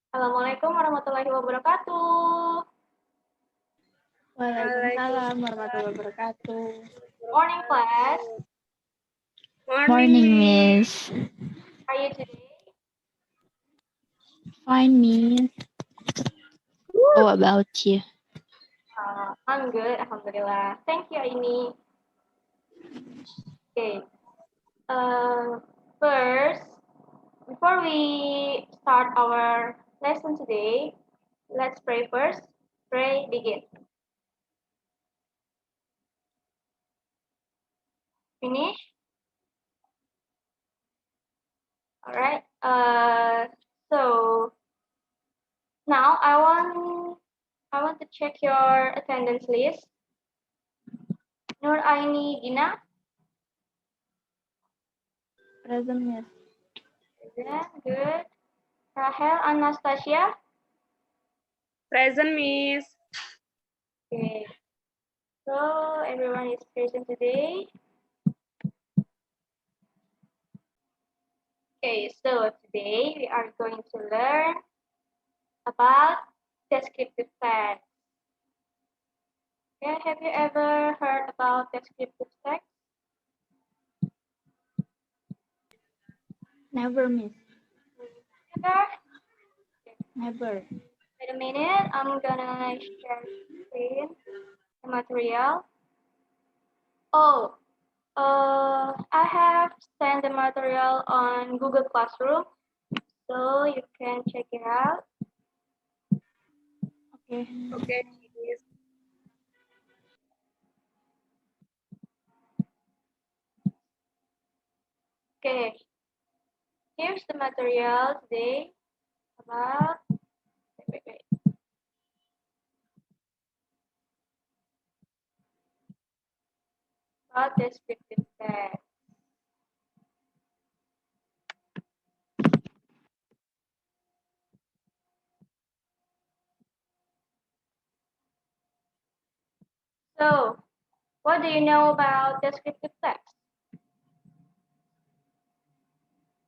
Assalamualaikum warahmatullahi wabarakatuh. Waalaikumsalam warahmatullahi wabarakatuh. Morning, class. Morning, Miss. How are you today? Fine, Miss. How about you? I'm good, alhamdulillah. Thank you, Aini. Okay. First, before we start our lesson today, let's pray first. Pray, begin. Finish? All right. So now I want to check your attendance list. Nur Aini Gina. Present, Miss. Good. Rahel Anastasia. Present, Miss. Okay. So everyone is present today. Okay, so today we are going to learn about descriptive text. Okay, have you ever heard about descriptive text? Never, Miss. Never? Never. Wait a minute, I'm gonna share screen the material. Oh, I have sent the material on Google Classroom, so you can check it out. Okay. Okay, Miss. Okay, here's the material today about, wait. About descriptive text. So, what do you know about descriptive text?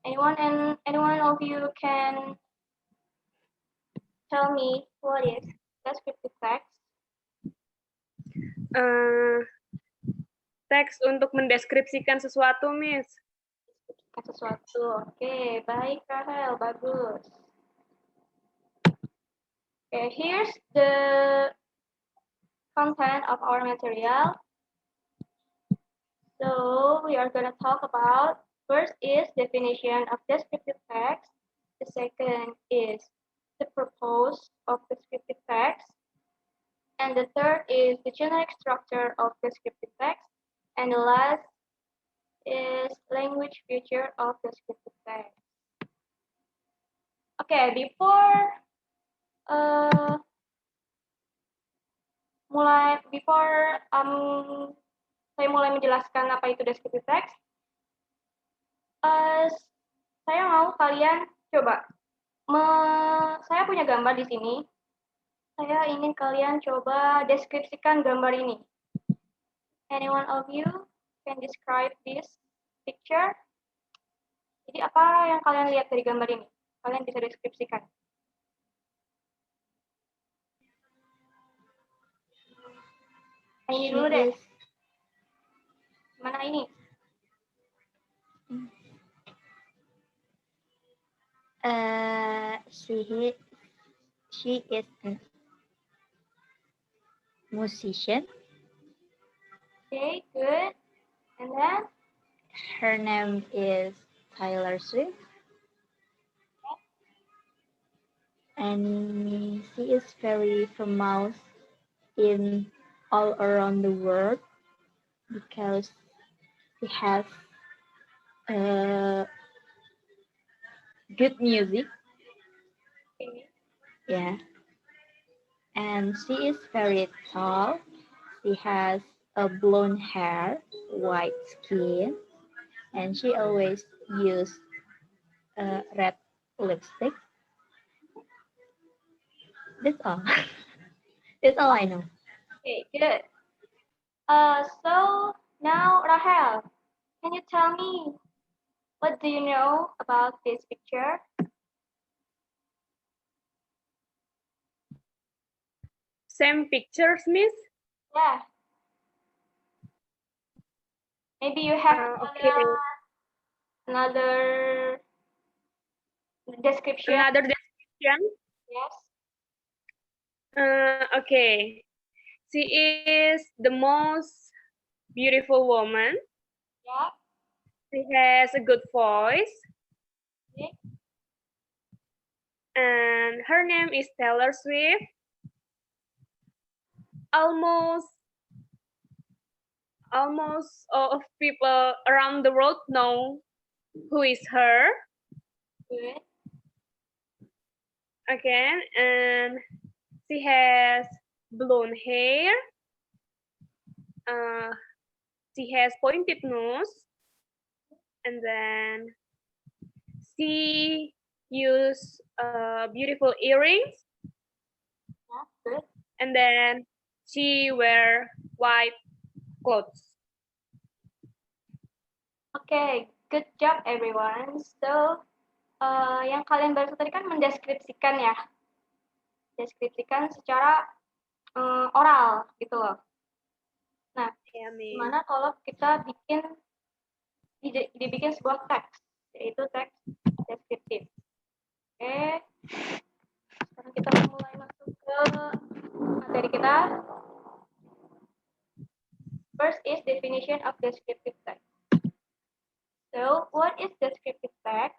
Anyone of you can tell me what is descriptive text? Teks untuk mendeskripsikan sesuatu, Miss. Sesuatu. Oke, baik Rahel, bagus. Okay, here's the content of our material. So we are gonna talk about, first is definition of descriptive text. The second is the purpose of descriptive text. And the third is the generic structure of descriptive text. And the last is language feature of descriptive text. Okay, before saya mulai menjelaskan apa itu descriptive text, saya mau kalian coba, saya punya gambar di sini. Saya ingin kalian coba deskripsikan gambar ini. Anyone of you can describe this picture? Jadi apa yang kalian lihat dari gambar ini? Kalian bisa deskripsikan. Ini dulu deh. Mana ini? She is a musician. Okay, good. And then? Her name is Taylor Swift. And she is very famous in all around the world because she has good music. Okay. Yeah. And she is very tall. She has a blonde hair, white skin, and she always use red lipstick. That's all. That's all I know. Okay, good. So now Rahel, can you tell me what do you know about this picture? same pictures, Miss? Yeah. Maybe you have Okay. another description. Another description. Yes. Okay. She is the most beautiful woman. Yeah. She has a good voice. Okay. And her name is Taylor Swift. Almost all of people around the world know who is her. Good. Again, and she has blonde hair. She has pointed nose, and then she use beautiful earrings, Yeah. Good. and then she wear white clothes. Okay. Good job, everyone. So, yang kalian baru tadi kan mendeskripsikan ya, deskripsikan secara oral gitu loh. Nah, Yeah, Miss. gimana kalau kita dibikin sebuah teks, yaitu teks deskriptif. Oke, sekarang kita mulai masuk ke materi kita. First is definition of descriptive text. So, what is descriptive text?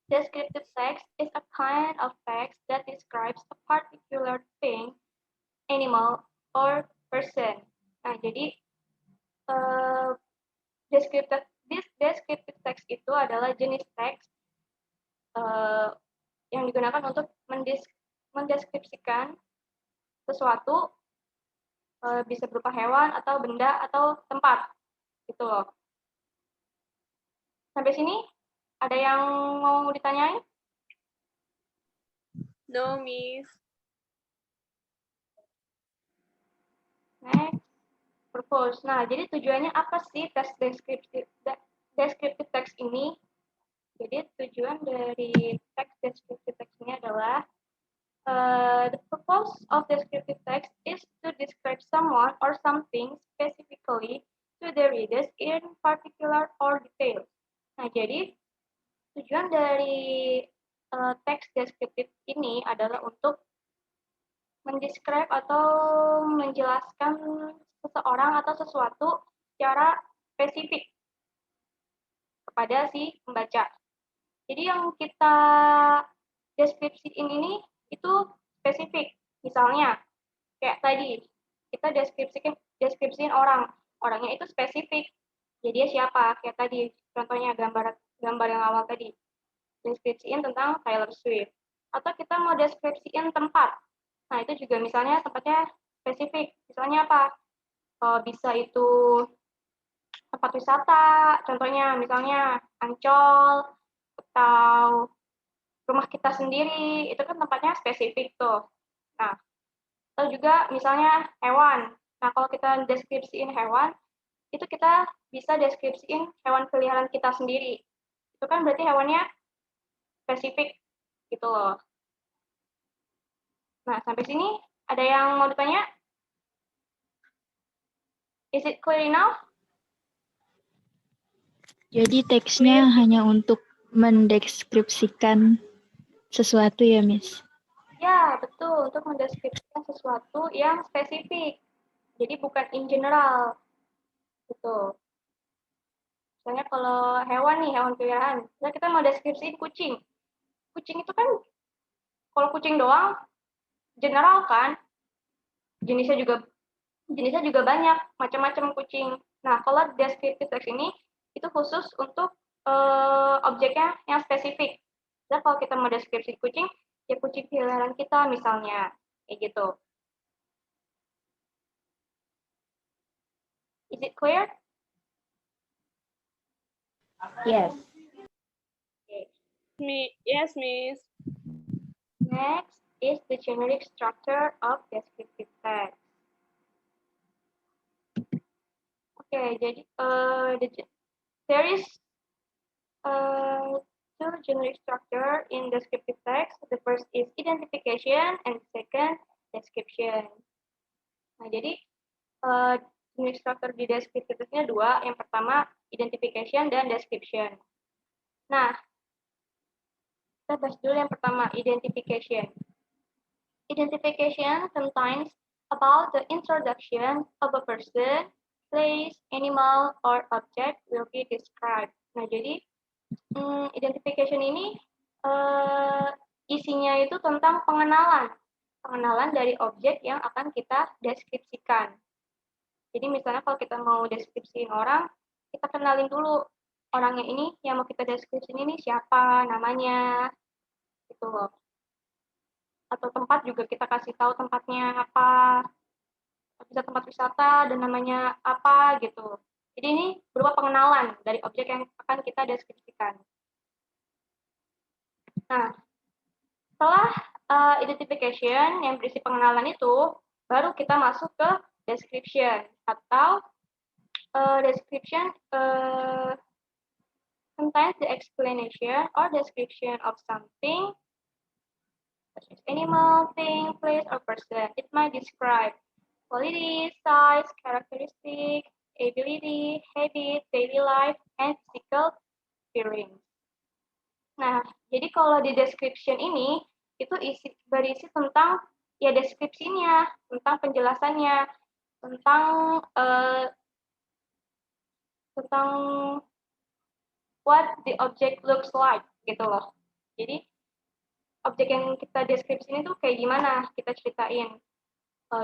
Descriptive text is a kind of text that describes a particular thing, animal, or person. Nah, jadi descriptive text itu adalah jenis teks yang digunakan untuk mendeskripsikan sesuatu, bisa berupa hewan atau benda atau tempat, gitu loh. Sampai sini ada yang mau ditanyain? No, Miss. Next, purpose. Nah, jadi tujuannya apa sih tes descriptive text ini? Jadi tujuan dari teks descriptive text ini adalah the purpose of descriptive text is to describe someone or something specifically to the readers in particular or detail. Nah, jadi tujuan dari teks deskriptif ini adalah untuk mendescribe atau menjelaskan seseorang atau sesuatu secara spesifik kepada si pembaca. Jadi yang kita deskripsiin ini itu spesifik. Misalnya, kayak tadi, kita deskripsiin orang. Orangnya itu spesifik. Jadi dia siapa? Kayak tadi, contohnya gambar yang awal tadi. Deskripsiin tentang Taylor Swift. Atau kita mau deskripsiin tempat. Nah, itu juga misalnya tempatnya spesifik. Misalnya apa? Bisa itu tempat wisata, contohnya misalnya Ancol, atau rumah kita sendiri, itu kan tempatnya spesifik tuh. Nah, atau juga misalnya hewan. Nah, kalau kita deskripsiin hewan, itu kita bisa deskripsiin hewan peliharaan kita sendiri. Itu kan berarti hewannya spesifik gitu loh. Nah, sampai sini ada yang mau ditanya? Is it clear enough? Jadi teksnya hanya untuk mendeskripsikan sesuatu ya, Miss? Ya, betul. Untuk mendeskripsikan sesuatu yang spesifik. Jadi bukan in general. Gitu. Misalnya kalau hewan nih, hewan peliharaan. Nah, kita mau deskripsiin kucing. Kucing itu kan, kalau kucing doang, general kan. Jenisnya juga banyak, macam-macam kucing. Nah, kalau descriptive text ini, itu khusus untuk objeknya yang spesifik. Dan kalau kita mau deskripsi kucing, ya kucing peliharaan kita misalnya. Kayak gitu. Is it clear? Yes. Yes, Miss. Next is the generic structure of descriptive text. Okay, jadi there is two generic structure in descriptive text. The first is identification and the second description. Nah, jadi jenis struktur di descriptive text-nya dua. Yang pertama, identification dan description. Nah, kita bahas dulu yang pertama, identification. Identification contains about the introduction of a person, place, animal, or object will be described. Nah, jadi identification ini isinya itu tentang pengenalan dari objek yang akan kita deskripsikan. Jadi misalnya kalau kita mau deskripsiin orang, kita kenalin dulu orangnya ini yang mau kita deskripsiin ini siapa, namanya, gitu loh. Atau tempat juga kita kasih tahu tempatnya apa, bisa tempat wisata dan namanya apa gitu. Jadi ini berupa pengenalan dari objek yang akan kita deskripsikan. Nah, setelah identification yang berisi pengenalan itu, baru kita masuk ke description atau description contains the explanation or description of something such as animal, thing, place, or person. It might describe quality, size, characteristic, ability, habit, daily life, and physical appearance. Nah, jadi kalau di description ini, itu berisi tentang ya deskripsinya, tentang penjelasannya, tentang what the object looks like, gitu loh. Jadi, objek yang kita deskripsiin itu kayak gimana, kita ceritain.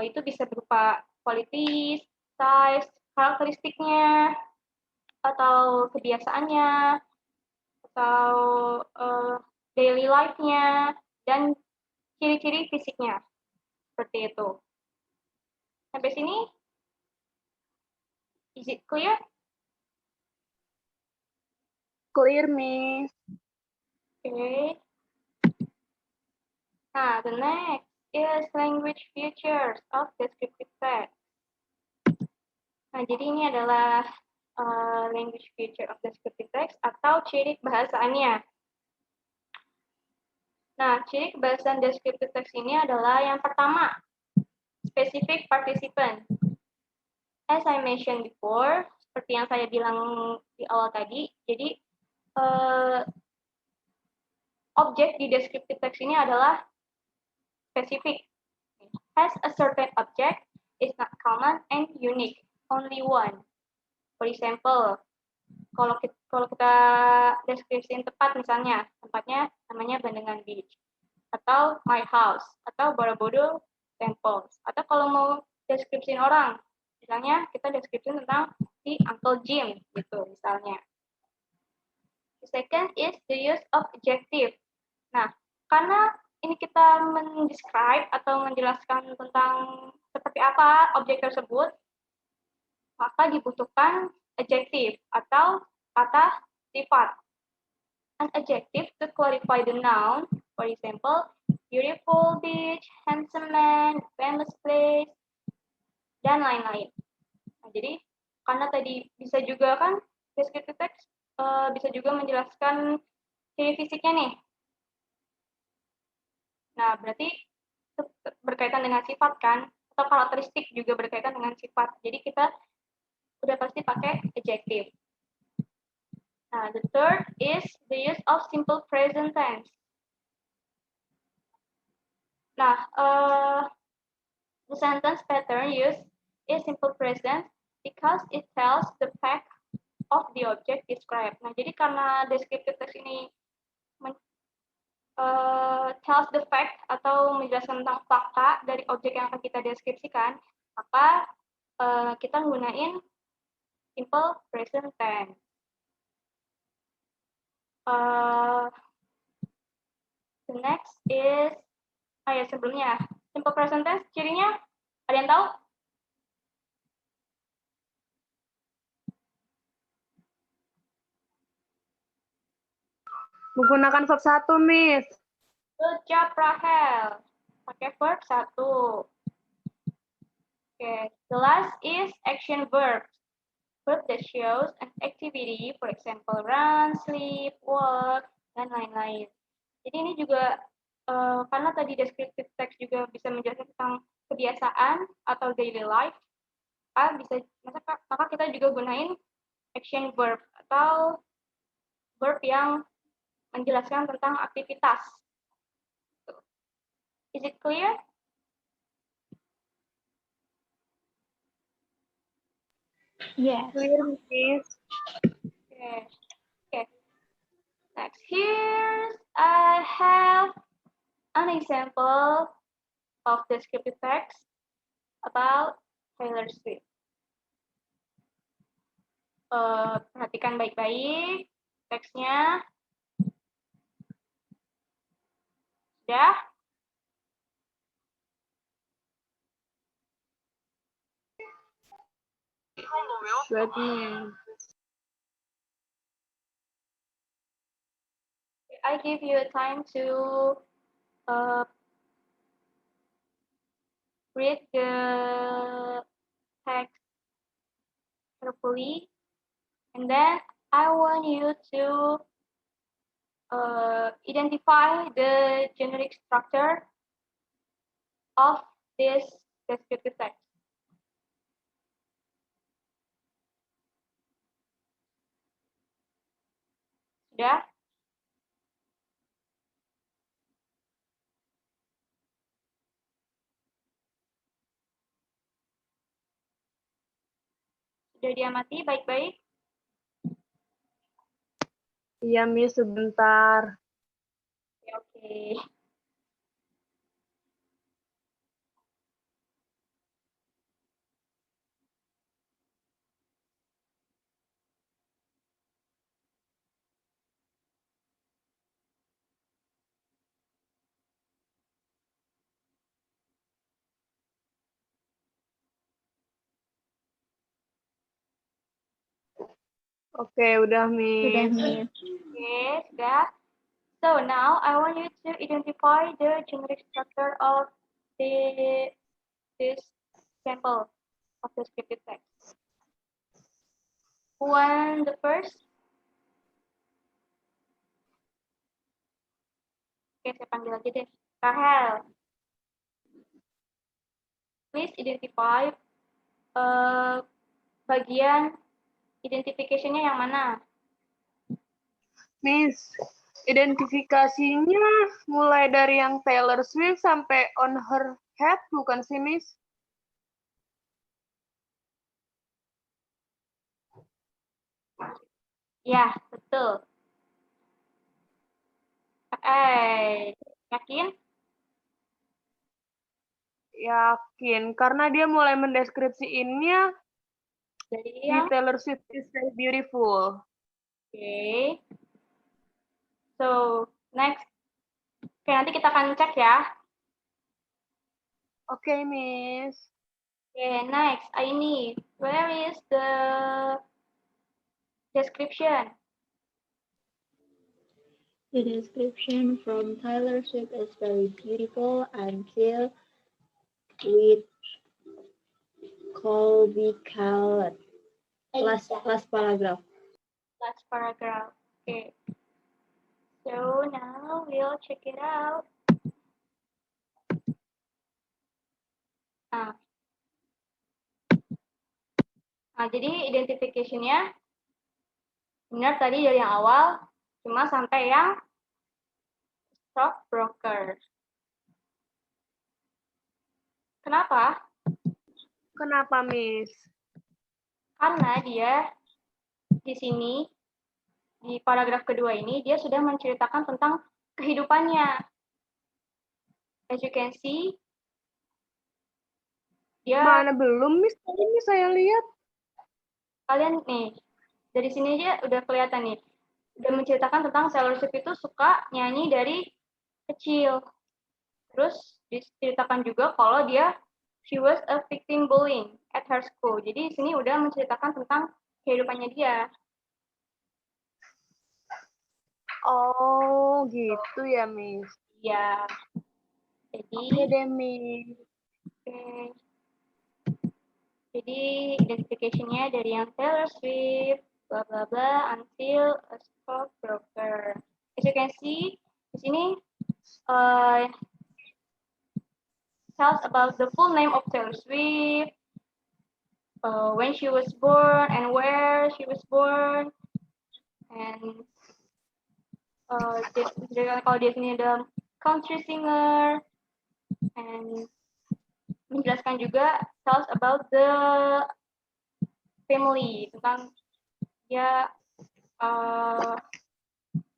Itu bisa berupa quality, size, karakteristiknya, atau kebiasaannya, atau daily life-nya, dan ciri-ciri fisiknya. Seperti itu. Sampai sini, is it clear? Clear, Miss. Okay. Nah, the next is language features of descriptive text. Nah, jadi ini adalah language feature of descriptive text atau ciri kebahasaannya. Nah, ciri kebahasaan descriptive text ini adalah yang pertama, specific participant. As I mentioned before, seperti yang saya bilang di awal tadi, jadi objek di descriptive text ini adalah specific. Has a certain object, is not common and unique, only one. For example, kalau kita deskripsiin tempat misalnya, tempatnya namanya Bandengan Beach, atau my house, atau Borobudur Temples, atau kalau mau deskripsiin orang, misalnya kita deskripsiin tentang si Uncle Jim, gitu misalnya. The second is the use of adjective. Nah, karena ini kita mendescribe atau menjelaskan tentang seperti apa objek tersebut, maka dibutuhkan adjective atau kata sifat. An adjective to clarify the noun, for example, beautiful beach, handsome man, famous place, dan lain-lain. Nah, jadi karena tadi bisa juga kan descriptive text bisa juga menjelaskan ciri fisiknya nih. Nah, berarti berkaitan dengan sifat kan, atau karakteristik juga berkaitan dengan sifat. Jadi kita udah pasti pakai adjective. Nah, the third is the use of simple present tense. Nah, the sentence pattern used is simple present because it tells the fact of the object described. Nah, jadi karena descriptive text ini tells the fact atau menjelaskan tentang fakta dari objek yang akan kita deskripsikan, maka kita gunain simple present tense. The next is, sebelumnya, simple present tense cirinya, ada yang tahu? Menggunakan verb 1, Miss. Good job, Rahel. Pakai verb 1. Okay, the last is action verbs. Verb that shows an activity, for example, run, sleep, walk, dan lain-lain. Jadi ini juga karena tadi descriptive text juga bisa menjelaskan tentang kebiasaan atau daily life, maka kita juga gunain action verb atau verb yang menjelaskan tentang aktivitas. Is it clear? Yes. Clear, Miss. Okay. Okay. Next, here I have an example of descriptive text about Taylor Swift. Perhatikan baik-baik teksnya. Sudah? Good, Miss. I give you a time to read the text carefully, and then I want you to identify the generic structure of this descriptive text. Sudah? Sudah diamati baik-baik? Iya, Miss, sebentar. Oke. Oke, udah, Sudah, Miss. Miss. Okay, sudah. So now I want you to identify the generic structure of this sample of descriptive text. Who want the first? Oke, saya panggil aja deh. Rahel. Please identify bagian identification-nya yang mana? Miss, identifikasinya mulai dari yang Taylor Swift sampai on her head, bukan sih, Miss? Ya, betul. Yakin? Yakin, karena dia mulai mendeskripsiinnya Dari di yang Taylor Swift is so beautiful. Oke. So, next. Oke, nanti kita akan cek ya. Oke, Miss. Okay, next, I need. Where is the description? The description from Taylor Swift is very beautiful until with Colby Callet. Last paragraph. Last paragraph. Okay. So now we'll check it out. Nah, jadi identification-nya benar tadi dari yang awal, cuma sampai yang stockbroker. Kenapa? Kenapa, Miss? Karena dia di sini, di paragraf kedua ini, dia sudah menceritakan tentang kehidupannya. As you can see, dia Mana belum, Miss? Ini saya lihat. kalian nih, dari sini aja udah kelihatan nih, udah menceritakan tentang Taylor Swift itu suka nyanyi dari kecil. Terus diceritakan juga kalau she was a victim bullying at her school. Jadi di sini udah menceritakan tentang kehidupannya dia. Oh, gitu ya, Miss. Ya. Jadi Oke deh, Miss. okay. Jadi identification-nya dari yang Taylor Swift, bla bla bla, until a stockbroker. As you can see, di sini tells about the full name of Taylor Swift, when she was born and where she was born, and kalau dia sini ada country singer, and menjelaskan juga tells about the family, tentang dia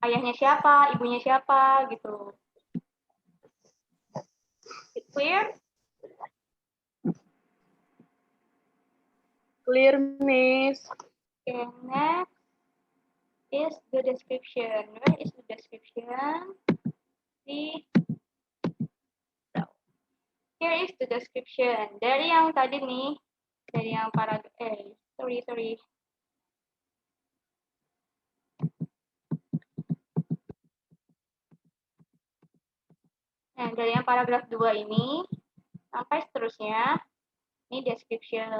ayahnya siapa, ibunya siapa, gitu. It's clear? Clear, Miss. Okay, next is the description. Where is the description? See? So, here is the description. Dari yang tadi nih, dari yang paragraf, sorry. Nah, dari yang paragraf 2 ini, sampai seterusnya, ini description.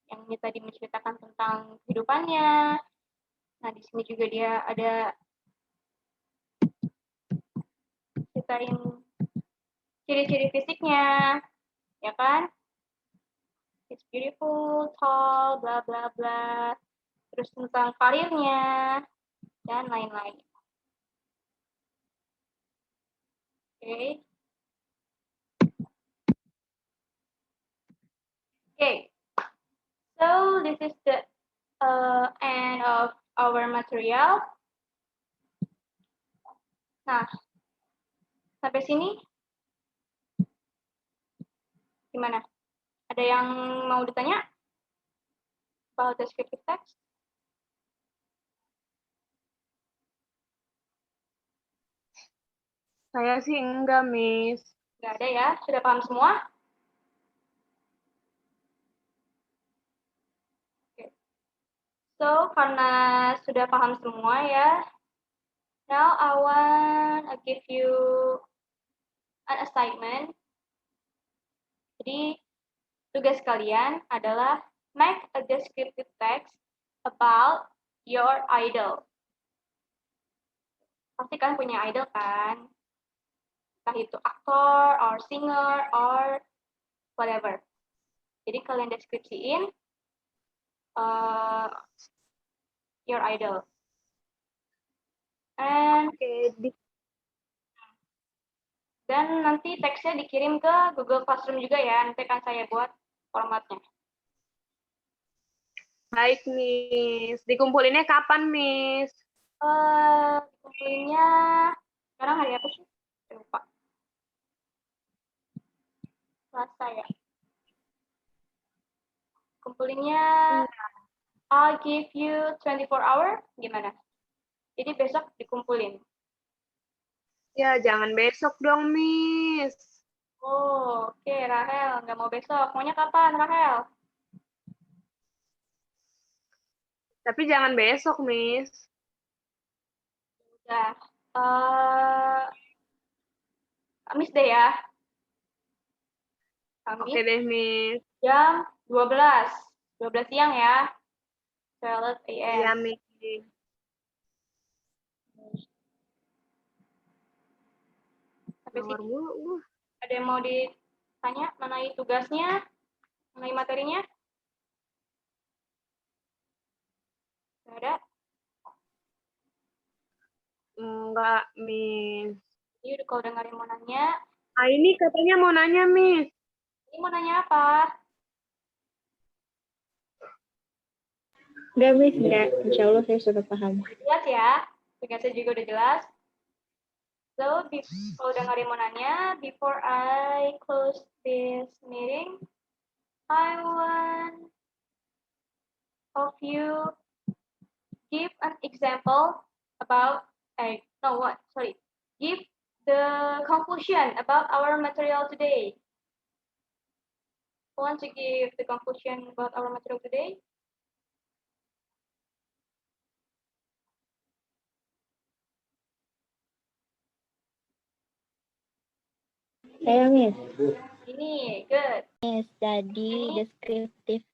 Yang ini tadi menceritakan tentang kehidupannya. Nah, di sini juga dia ada ceritain ciri-ciri fisiknya, ya kan? It's beautiful, tall, bla bla bla. Terus tentang karirnya, dan lain-lain. Okay. Okay. So this is the end of our material. Nah, sampai sini gimana? Ada yang mau ditanya about descriptive text? Saya sih enggak, Miss. Nggak ada ya? Sudah paham semua? Oke. So, karena sudah paham semua ya, now I want to give you an assignment. Jadi, tugas kalian adalah make a descriptive text about your idol. Pasti kan punya idol kan? Entah itu aktor, or singer, or whatever. Jadi kalian deskripsiin your idol. And dan nanti teksnya dikirim ke Google Classroom juga ya. Nanti akan saya buat formatnya. Baik, Miss. Dikumpulinnya kapan, Miss? Kumpulinnya sekarang hari apa sih? Saya lupa. Selasa ya. Kumpulinnya I'll give you 24 hour, gimana? Jadi besok dikumpulin. Ya, jangan besok dong, Miss. Oh, oke, Rahel. Nggak mau besok. Maunya kapan, Rahel? Tapi jangan besok, Miss. Udah. Kamis deh ya. Kamis. Oke deh, Miss. Jam 12. 12 siang ya. 12 AM. Iya, Miss. Sampai Nomor sini. mulu. Ada yang mau ditanya mengenai tugasnya, mengenai materinya? Nggak ada? Enggak, Miss. Jadi kalau udah nggak ada yang mau nanya. Ah, ini katanya mau nanya, Miss. Ini mau nanya apa? Enggak, Miss. Enggak. Insya Allah saya sudah paham. Jelas ya? Tugasnya juga udah jelas. So, kalau udah nggak ada yang mau nanya, before I close this meeting, I want of you give an example about, give the conclusion about our material today. Who wants to give the conclusion about our material today? Saya, Miss. Ini, good. Miss, jadi deskriptif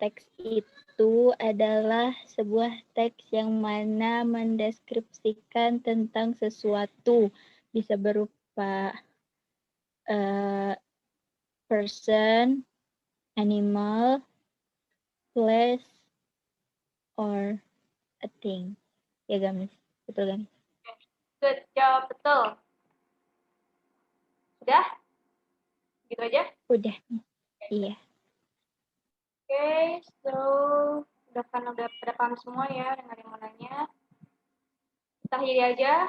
teks itu adalah sebuah teks yang mana mendeskripsikan tentang sesuatu. Bisa berupa berupa person, animal, place, or a thing. Ya gak, Miss? Betul gak, Miss? Good job, betul. Sudah? Gitu aja? Udah, Miss. Iya. Oke, so udah pada paham semua ya dengan yang mau nanya. Kita akhiri aja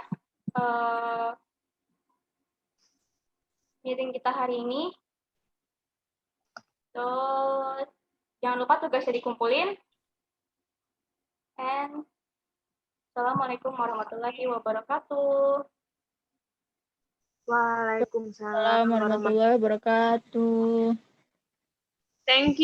meeting kita hari ini. So, jangan lupa tugasnya dikumpulin. And Assalamualaikum warahmatullahi wabarakatuh. Waalaikumsalam Assalamualaikum warahmatullahi wabarakatuh. Thank you.